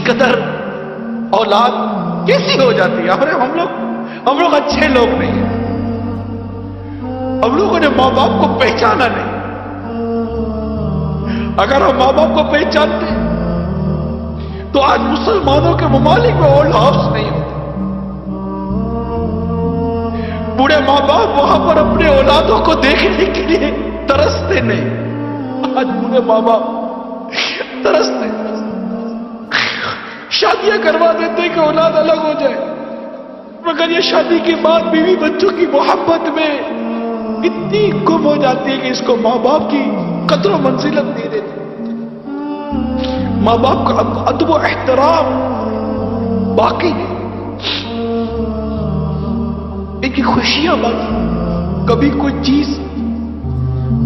قدر اولاد کیسی ہو جاتی ہے. ارے ہم لوگ اچھے لوگ نہیں ہیں. ہم لوگوں نے ماں باپ کو پہچانا نہیں. اگر ہم ماں باپ کو پہچانتے تو آج مسلمانوں کے ممالک میں اولڈ ہاؤس نہیں ہوتے. بوڑھے ماں باپ وہاں پر اپنے اولادوں کو دیکھنے کے لیے ترستے نہیں. آج بوڑھے ماں باپ ترستے شادیاں کروا دیتے کہ اولاد الگ ہو جائے، مگر یہ شادی کے بعد بیوی بچوں کی محبت میں اتنی گم ہو جاتی ہے کہ اس کو ماں باپ کی قدر و منزلت نہیں دیتی. ماں باپ کا ادب و احترام باقی نہیں. ان کی خوشیاں باقی. کبھی کوئی چیز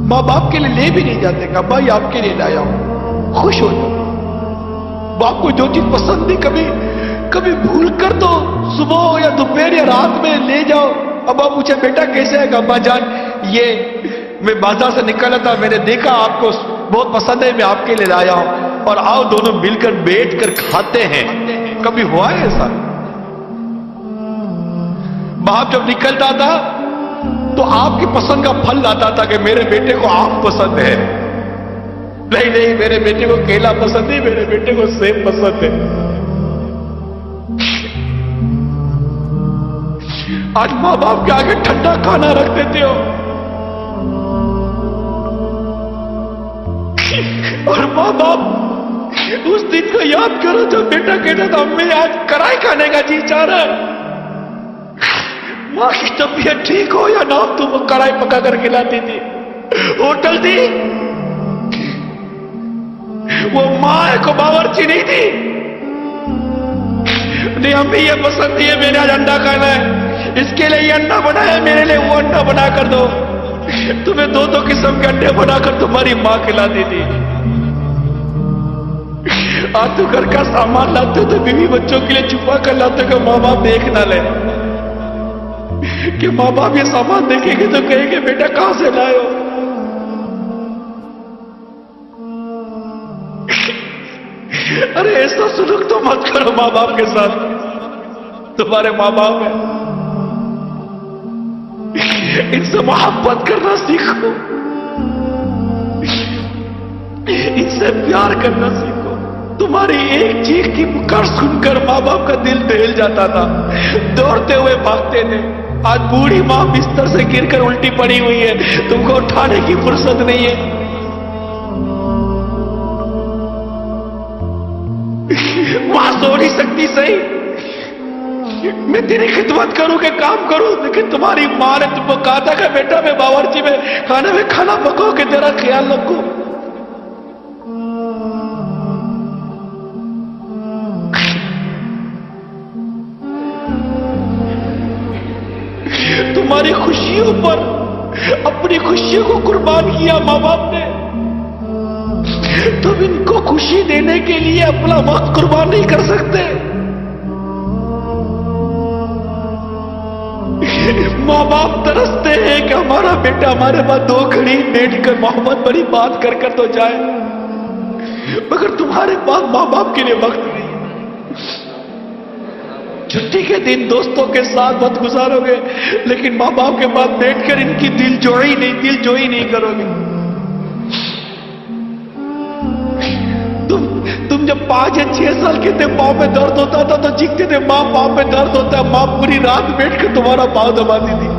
ماں باپ کے لیے لے بھی نہیں جاتے کہ بھائی آپ کے لیے لایا ہوں، خوش ہو جاؤ. باپ کو جو چیز پسند نہیں کبھی بھول کر تو صبح یا دوپہر یا رات میں لے جاؤ. اب آپ پوچھے بیٹا کیسے ہے؟ ابا جان یہ میں بازار سے نکلا تھا، میں نے دیکھا آپ کو بہت پسند ہے، میں آپ کے لیے لایا ہوں، اور آؤ دونوں مل کر بیٹھ کر کھاتے ہیں. کبھی ہوا ہے ایسا؟ باپ جب نکلتا تھا تو آپ کی پسند کا پھل لاتا تھا کہ میرے بیٹے کو آم پسند ہے. نہیں میرے بیٹے کو کیلا پسند نہیں، میرے بیٹے کو سیب پسند ہے. آج ماں باپ کے آگے ٹھنڈا کھانا رکھ دیتے ہو، اور ماں باپ اس دن کو یاد کرو جب بیٹا کہتا تھا امی آج کڑھائی کھانے کا جی چاہ رہا ہے. ماں کی طبیعت ٹھیک ہو یا نہ تم کڑھائی پکا کر کھلاتی تھی. ہوٹل تھی، وہ ماں کو باورچی نہیں تھی. نہیں امی یہ پسند نہیں ہے، میں نے آج انڈا کھانا ہے، اس کے لیے یہ انڈا بنا ہے، میرے لیے وہ انڈا بنا کر دو. تمہیں دو قسم کے انڈے بنا کر تمہاری ماں کھلاتی تھی. آج تو گھر کا سامان لاتے ہو تو بیوی بچوں کے لیے چھپا کر لاتے ہو کہ ماں باپ دیکھ نہ لے. کہ ماں باپ یہ سامان دیکھیں گے تو کہیں گے بیٹا کہاں سے لائے ہو. ارے ایسا سلوک تو مت کرو ماں باپ کے ساتھ. تمہارے ماں باپ ہیں، ان سے محبت کرنا سیکھو، ان سے پیار کرنا سیکھو. تمہاری ایک چیخ کی پکار سن کر ماں باپ کا دل دہل جاتا تھا، دوڑتے ہوئے بھاگتے تھے. آج بوڑھی ماں بستر سے گر کر الٹی پڑی ہوئی ہے، تم کو اٹھانے کی فرصت نہیں ہے. ماں سو نہیں سکتی صحیح، میں تیری خدمت کروں کہ کام کروں، لیکن تمہاری ماں نے تم کو کہا تھا کہ بیٹا میں باورچی میں کھانا پکاؤ کہ تیرا خیال رکھوں. تمہاری خوشیوں پر اپنی خوشیوں کو قربان کیا ماں باپ نے. تم ان کو خوشی دینے کے لیے اپنا وقت قربان نہیں کر سکتے. ماں باپ ترستے ہیں کہ ہمارا بیٹا ہمارے پاس دو گھڑی بیٹھ کر محبت بڑی بات کر تو جائے، مگر تمہارے پاس ماں باپ کے لیے وقت نہیں. چھٹی کے دن دوستوں کے ساتھ وقت گزارو گے، لیکن ماں باپ کے پاس بیٹھ کر ان کی دل جوئی نہیں کرو گے. تم جب 5 یا 6 سال کے تھے، پاؤں میں درد ہوتا تھا تو چیختے تھے ماں پاؤں میں درد ہوتا ہے. ماں پوری رات بیٹھ کر تمہارا پاؤں دباتی تھی.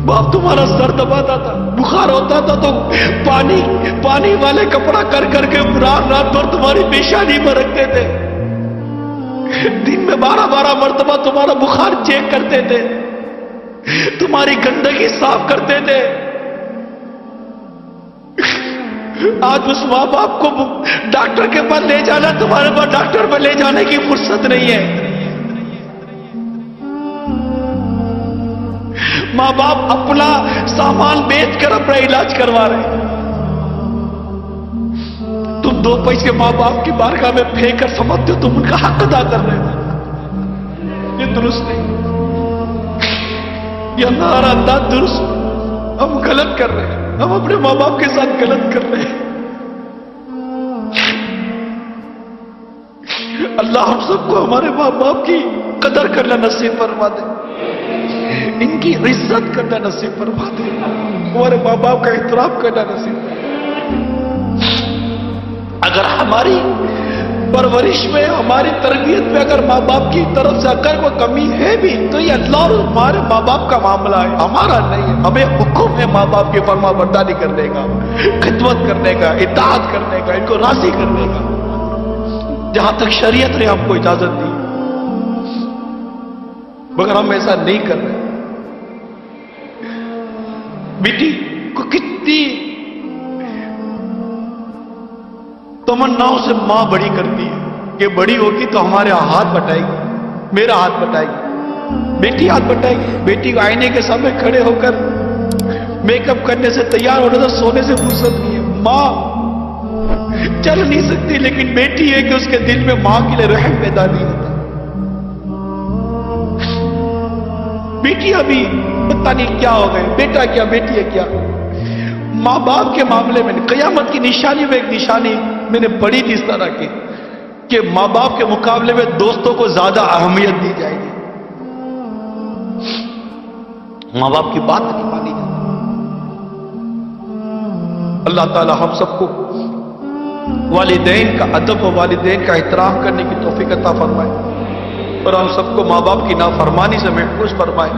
باپ تمہارا سر دباتا تھا. بخار ہوتا تھا تو پانی والے کپڑا کر کے رات بھر تمہاری پیشانی میں رکھتے تھے. دن میں 12 مرتبہ تمہارا بخار چیک کرتے تھے، تمہاری گندگی صاف کرتے تھے. آج اس ماں باپ کو ڈاکٹر کے پاس لے جانا، تمہارے پاس ڈاکٹر پہ لے جانے کی فرصت نہیں ہے. ماں باپ اپنا سامان بیچ کر اپنا علاج کروا رہے ہیں. تم 2 پیسے ماں باپ کی بارگاہ میں پھینک کر سمجھتے ہو تم ان کا حق ادا کر رہے ہو. یہ درست نہیں، یہ ہمارا انداز درست. ہم غلط کر رہے ہیں، ہم اپنے ماں باپ کے ساتھ غلط کر رہے ہیں. اللہ ہم سب کو ہمارے ماں باپ کی قدر کرنا نصیب فرما دے، ان کی عزت کرنا نصیب فرما دے، ہمارے ماں باپ کا احترام کرنا نصیب فرما دے۔ اگر ہماری پرورش میں، ہماری تربیت میں اگر ماں باپ کی طرف سے اگر کوئی کمی ہے بھی تو یہ اللہ اور ہمارے ماں باپ کا معاملہ ہے، ہمارا نہیں ہے۔ ہمیں حکم ہے ماں باپ کی فرما برداری کرنے کا، خدمت کرنے کا، اطاعت کرنے کا، ان کو راضی کرنے کا، جہاں تک شریعت نے ہم کو اجازت دی، مگر ہم ایسا نہیں کر رہے۔ بیٹی کو کتنی تمناؤں سے ماں بڑی کرتی ہے کہ بڑی ہوگی تو ہمارے ہاتھ بٹائے گی، میرا ہاتھ بٹائے گی، بیٹی ہاتھ بٹائے گی۔ بیٹی کو آئینے کے سامنے کھڑے ہو کر میک اپ کرنے سے، تیار ہونے سے، سونے سے فرصت نہیں ہے۔ ماں چل نہیں سکتی، لیکن بیٹی ہے کہ اس کے دل میں ماں کے لیے رحم پیدا نہیں ہوتا۔ بیٹی ابھی پتہ نہیں کیا ہو گئے، بیٹا کیا بیٹی ہے کیا۔ ماں باپ کے معاملے میں قیامت کی نشانی میں ایک نشانی میں نے پڑھی تھی اس طرح کی کہ ماں باپ کے مقابلے میں دوستوں کو زیادہ اہمیت دی جائے گی، ماں باپ کی بات نہیں مانی جاتی۔ اللہ تعالی ہم سب کو والدین کا ادب و والدین کا احترام کرنے کی توفیق عطا فرمائے، اور ہم سب کو ماں باپ کی نافرمانی سے محفوظ فرمائے۔